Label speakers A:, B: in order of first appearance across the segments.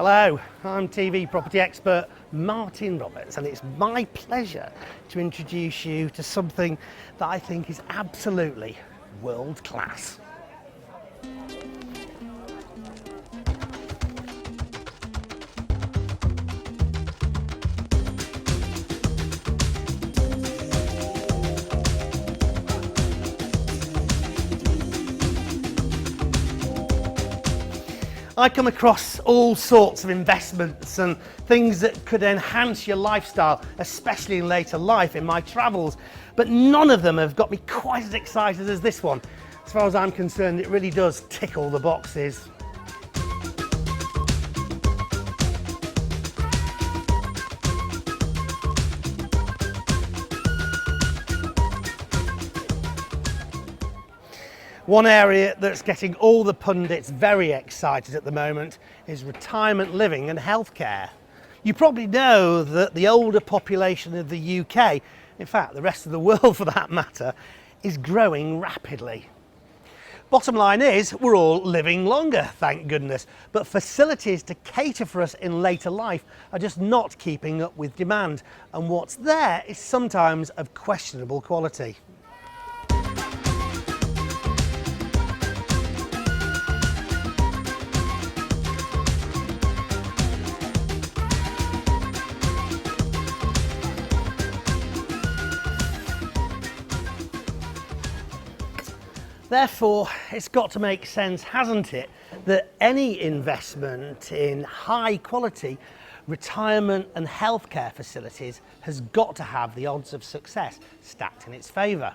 A: Hello, I'm TV property expert Martin Roberts, and it's my pleasure to introduce you to something that I think is absolutely world class. I come across all sorts of investments and things that could enhance your lifestyle, especially in later life in my travels, but none of them have got me quite as excited as this one. As far as I'm concerned, it really does tick all the boxes. One area that's getting all the pundits very excited at the moment is retirement living and healthcare. You probably know that the older population of the UK, in fact the rest of the world for that matter, is growing rapidly. Bottom line is, we're all living longer, thank goodness, but facilities to cater for us in later life are just not keeping up with demand, and what's there is sometimes of questionable quality. Therefore, it's got to make sense, hasn't it, that any investment in high quality retirement and healthcare facilities has got to have the odds of success stacked in its favour.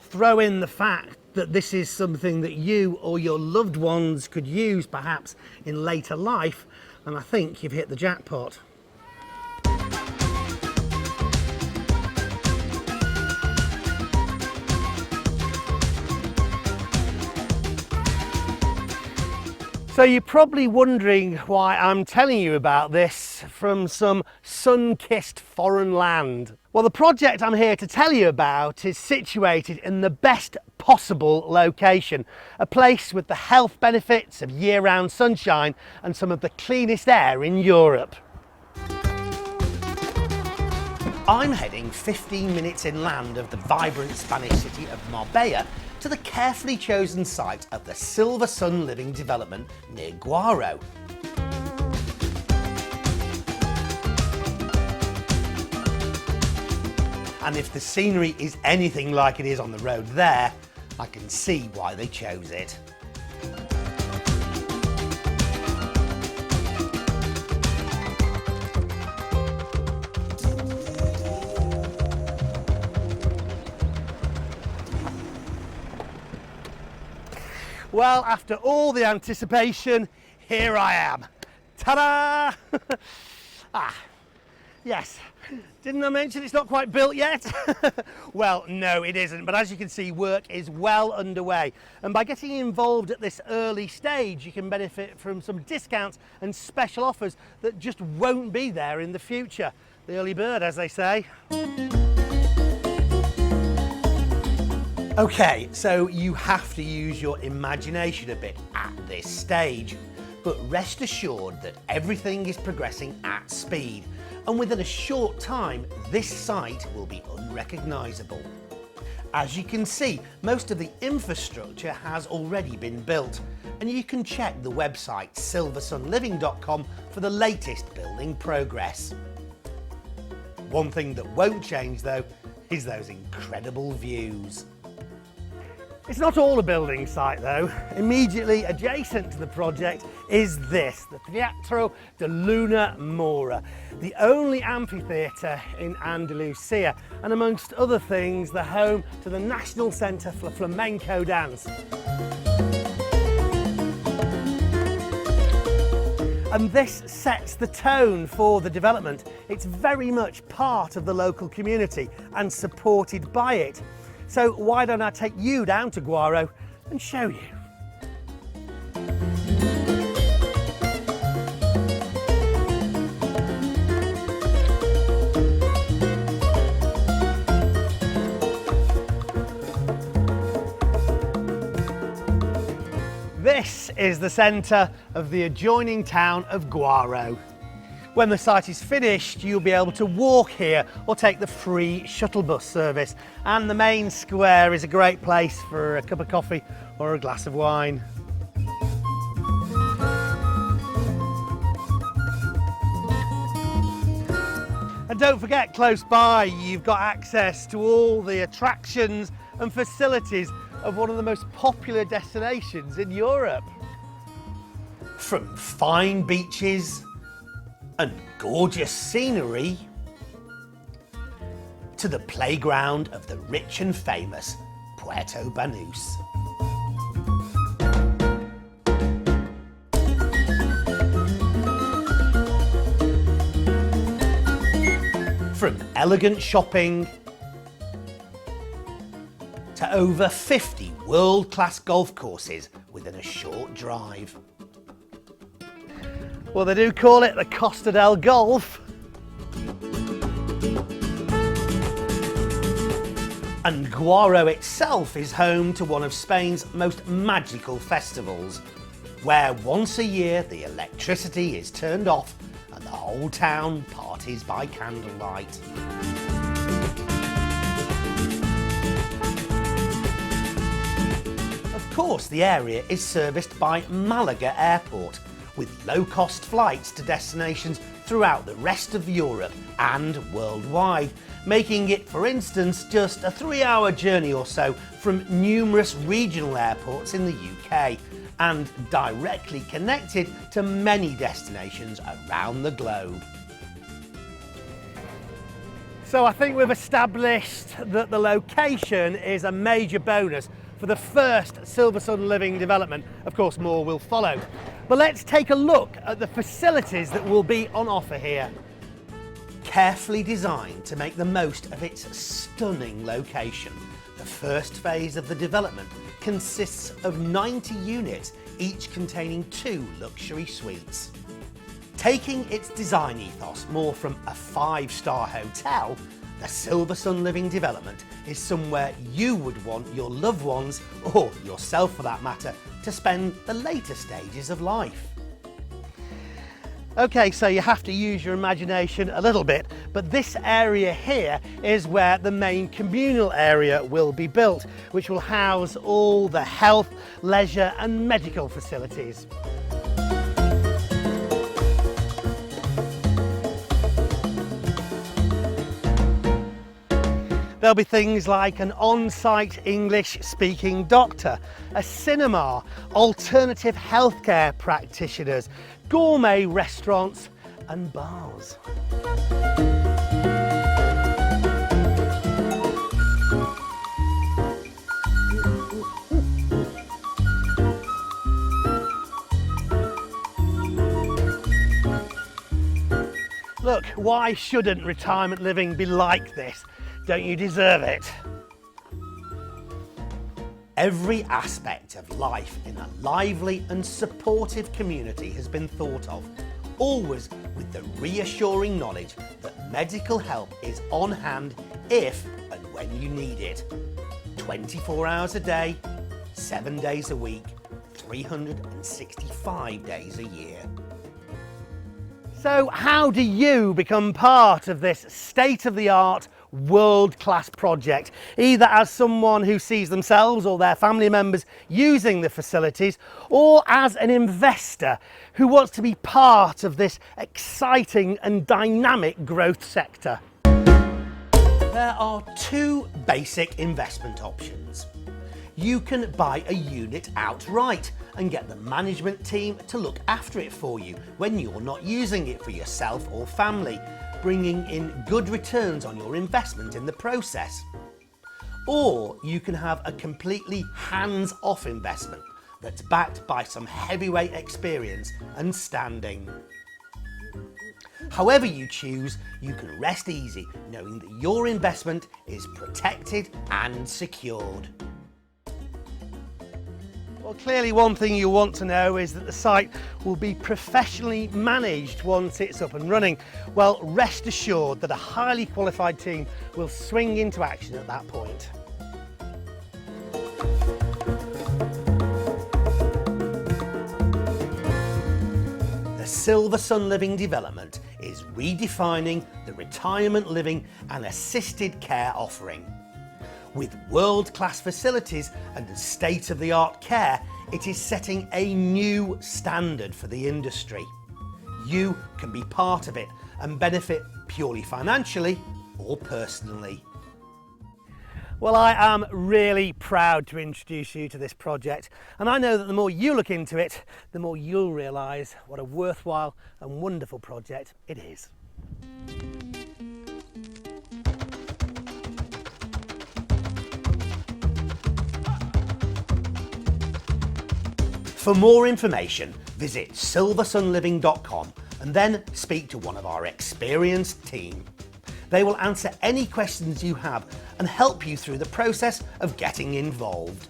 A: Throw in the fact that this is something that you or your loved ones could use perhaps in later life, and I think you've hit the jackpot. So you're probably wondering why I'm telling you about this from some sun-kissed foreign land. Well, the project I'm here to tell you about is situated in the best possible location, a place with the health benefits of year-round sunshine and some of the cleanest air in Europe. I'm heading 15 minutes inland of the vibrant Spanish city of Marbella to the carefully chosen site of the Silver Sun Living development near Guaro. And if the scenery is anything like it is on the road there, I can see why they chose it. Well, after all the anticipation, here I am. Ta-da! Yes. Didn't I mention it's not quite built yet? Well, no, it isn't. But as you can see, work is well underway. And by getting involved at this early stage, you can benefit from some discounts and special offers that just won't be there in the future. The early bird, as they say. Okay, so you have to use your imagination a bit at this stage, but rest assured that everything is progressing at speed, and within a short time this site will be unrecognisable. As you can see, most of the infrastructure has already been built, and you can check the website silversunliving.com for the latest building progress. One thing that won't change though is those incredible views. It's not all a building site though. Immediately adjacent to the project is this, the Teatro de Luna Mora, the only amphitheatre in Andalusia, and amongst other things, the home to the National Centre for Flamenco Dance. And this sets the tone for the development. It's very much part of the local community and supported by it. So why don't I take you down to Guaro and show you? This is the centre of the adjoining town of Guaro. When the site is finished, you'll be able to walk here or take the free shuttle bus service. And the main square is a great place for a cup of coffee or a glass of wine. And don't forget, close by, you've got access to all the attractions and facilities of one of the most popular destinations in Europe. From fine beaches and gorgeous scenery to the playground of the rich and famous Puerto Banús. From elegant shopping to over 50 world-class golf courses within a short drive. Well, they do call it the Costa del Golf. And Guaro itself is home to one of Spain's most magical festivals, where once a year the electricity is turned off and the whole town parties by candlelight. Of course, the area is serviced by Malaga Airport, with low-cost flights to destinations throughout the rest of Europe and worldwide, making it, for instance, just a 3-hour journey or so from numerous regional airports in the UK, and directly connected to many destinations around the globe. So I think we've established that the location is a major bonus for the first Silversun Living development. Of course, more will follow. But let's take a look at the facilities that will be on offer here. Carefully designed to make the most of its stunning location, the first phase of the development consists of 90 units, each containing 2 luxury suites. Taking its design ethos more from a 5-star hotel, the Silversun Living development is somewhere you would want your loved ones, or yourself for that matter, to spend the later stages of life. Okay, so you have to use your imagination a little bit, but this area here is where the main communal area will be built, which will house all the health, leisure and medical facilities. There'll be things like an on-site English-speaking doctor, a cinema, alternative healthcare practitioners, gourmet restaurants and bars. Look, why shouldn't retirement living be like this? Don't you deserve it? Every aspect of life in a lively and supportive community has been thought of, always with the reassuring knowledge that medical help is on hand if and when you need it. 24 hours a day, 7 days a week, 365 days a year. So how do you become part of this state-of-the-art world-class project, either as someone who sees themselves or their family members using the facilities, or as an investor who wants to be part of this exciting and dynamic growth sector? There are 2 basic investment options. You can buy a unit outright and get the management team to look after it for you when you're not using it for yourself or family, bringing in good returns on your investment in the process. Or you can have a completely hands-off investment that's backed by some heavyweight experience and standing. However you choose, you can rest easy knowing that your investment is protected and secured. Well, clearly one thing you want to know is that the site will be professionally managed once it's up and running. Well, rest assured that a highly qualified team will swing into action at that point. Silver Sun Living Development is redefining the retirement living and assisted care offering. With world-class facilities and state-of-the-art care, it is setting a new standard for the industry. You can be part of it and benefit purely financially or personally. Well, I am really proud to introduce you to this project, and I know that the more you look into it, the more you'll realise what a worthwhile and wonderful project it is. For more information, visit silversunliving.com and then speak to one of our experienced team. They will answer any questions you have and help you through the process of getting involved.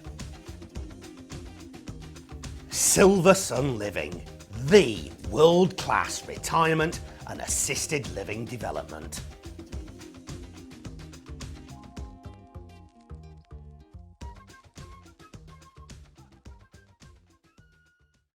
A: Silver Sun Living, the world-class retirement and assisted living development.